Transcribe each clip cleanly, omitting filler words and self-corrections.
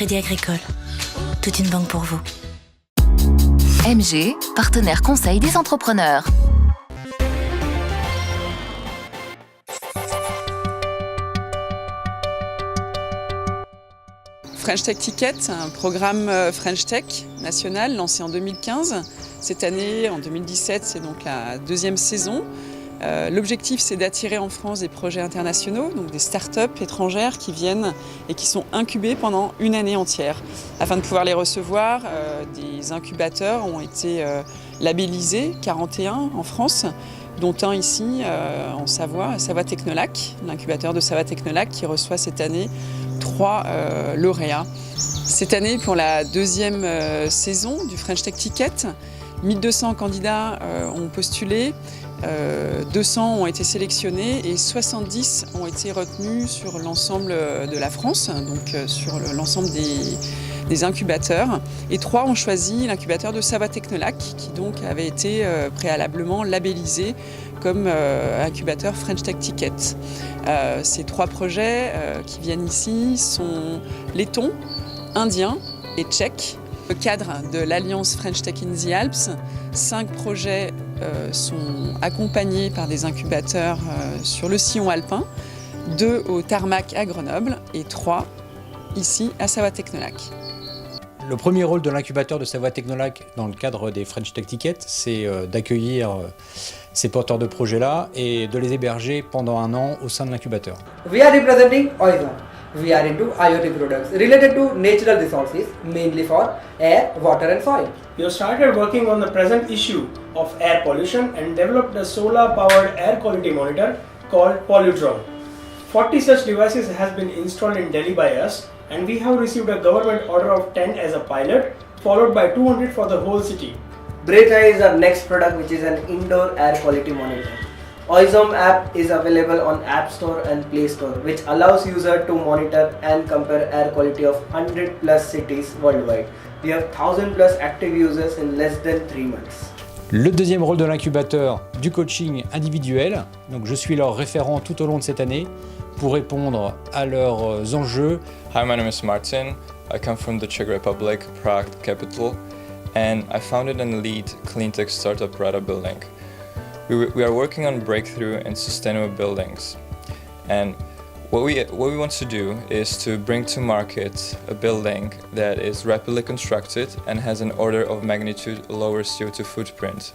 Crédit Agricole, toute une banque pour vous. MG, partenaire conseil des entrepreneurs. French Tech Ticket, un programme French Tech national lancé en 2015. Cette année, en 2017, c'est donc la deuxième saison. L'objectif, c'est d'attirer en France des projets internationaux, donc des startups étrangères qui viennent et qui sont incubées pendant une année entière. Afin de pouvoir les recevoir, des incubateurs ont été labellisés, 41 en France, dont un ici en Savoie, à Savoie Technolac, l'incubateur de Savoie Technolac qui reçoit cette année 3 lauréats. Cette année, pour la deuxième saison du French Tech Ticket, 1200 candidats ont postulé, 200 ont été sélectionnés et 70 ont été retenus sur l'ensemble de la France, donc sur l'ensemble des incubateurs. Et 3 ont choisi l'incubateur de Savoie Technolac, qui donc avait été préalablement labellisé comme incubateur French Tech Ticket. Ces 3 projets qui viennent ici sont lettons, indiens et tchèques. Dans le cadre de l'Alliance French Tech in the Alps, 5 projets sont accompagnés par des incubateurs sur le sillon alpin, 2 au Tarmac à Grenoble et 3 ici à Savoie Technolac. Le premier rôle de l'incubateur de Savoie Technolac dans le cadre des French Tech Ticket, c'est d'accueillir ces porteurs de projets-là et de les héberger pendant un an au sein de l'incubateur. We are representing Oizom. We are into IoT products related to natural resources, mainly for air, water and soil. We have started working on the present issue of air pollution and developed a solar-powered air quality monitor called Polludrone. 40 such devices has been installed in Delhi by us, and we have received a government order of 10 as a pilot, followed by 200 for the whole city. Breatha is our next product, which is an indoor air quality monitor. Oizom app is available on App Store and Play Store, which allows user to monitor and compare air quality of 100 plus cities worldwide. We have 1000 plus active users in less than 3 months. Le deuxième rôle de l'incubateur, du coaching individuel. Donc je suis leur référent tout au long de cette année pour répondre à leurs enjeux. Hi, my name is Martin. I come from the Czech Republic, Prague capital, and I founded and lead cleantech startup Rada Building. We are working on breakthrough and sustainable buildings, and what we want to do is to bring to market a building that is rapidly constructed and has an order of magnitude lower CO2 footprint.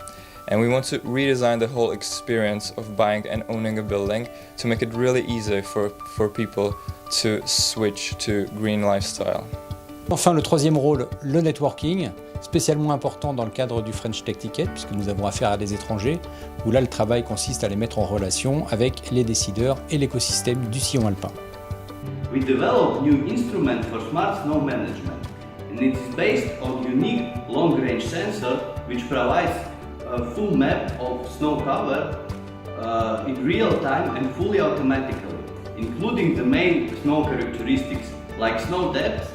And we want to redesign the whole experience of buying and owning a building to make it really easy for people to switch to green lifestyle. Enfin, le troisième rôle, le networking, spécialement important dans le cadre du French Tech Ticket, puisque nous avons affaire à des étrangers, où là le travail consiste à les mettre en relation avec les décideurs et l'écosystème du sillon alpin. We developed new instrument for smart snow management, and it is based on unique long-range sensor which provides a full map of snow cover in real time and fully automatically, including the main snow characteristics like snow depth,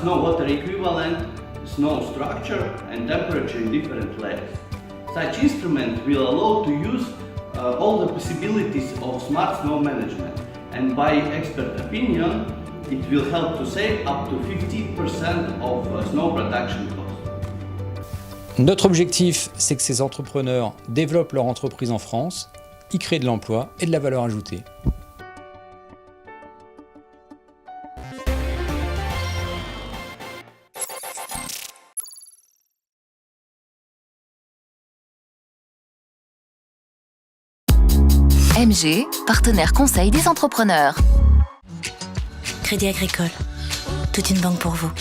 snow water equivalent, snow structure and temperature in different layers. Such instrument will allow to use all the possibilities of smart snow management, and by expert opinion, it will help to save up to 50% of snow production cost. Notre objectif, c'est que ces entrepreneurs développent leur entreprise en France, y créent de l'emploi et de la valeur ajoutée. MG, partenaire conseil des entrepreneurs. Crédit Agricole, toute une banque pour vous.